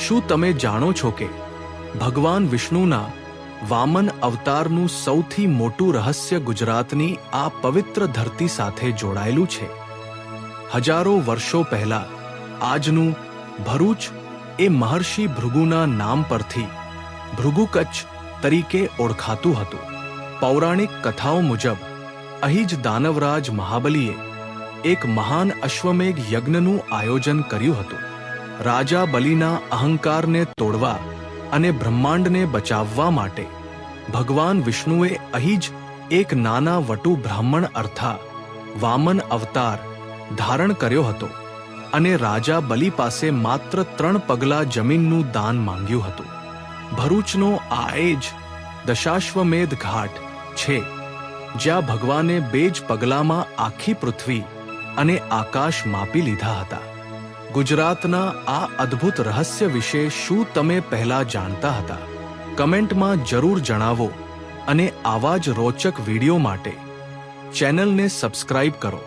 શું તમે જાણો છો કે ભગવાન વિષ્ણુના વામન અવતારનું સૌથી મોટું રહસ્ય ગુજરાતની આ પવિત્ર ધરતી સાથે જોડાયેલું છે? હજારો વર્ષો પહેલા આજનું ભરૂચ એ મહર્ષિ ભૃગુના નામ પરથી ભૃગુકચ્છ તરીકે ઓળખાતું હતું. પૌરાણિક કથાઓ મુજબ અહીં જ દાનવરાજ મહાબલીએ એક મહાન અશ્વમેઘ યજ્ઞનું આયોજન કર્યું હતું. રાજા બલિના અહંકારને તોડવા અને બ્રહ્માંડને બચાવવા માટે ભગવાન વિષ્ણુએ અહીં જ એક નાના વટુ બ્રાહ્મણ અર્થાત વામન અવતાર ધારણ કર્યો હતો અને રાજા બલિ પાસે માત્ર 3 પગલા જમીનનું દાન માંગ્યું હતું. ભરૂચનો આ એ જ દશાશ્વમેધ ઘાટ છે જ્યાં ભગવાને 2 જ પગલામાં આખી પૃથ્વી અને આકાશ માપી લીધા હતા. ગુજરાતના આ અદ્ભુત રહસ્ય વિશે શું તમે પહેલા જાણતા હતા? કમેન્ટમાં જરૂર જણાવો અને આવા જ રોચક વિડીયો માટે ચેનલને સબસ્ક્રાઇબ કરો.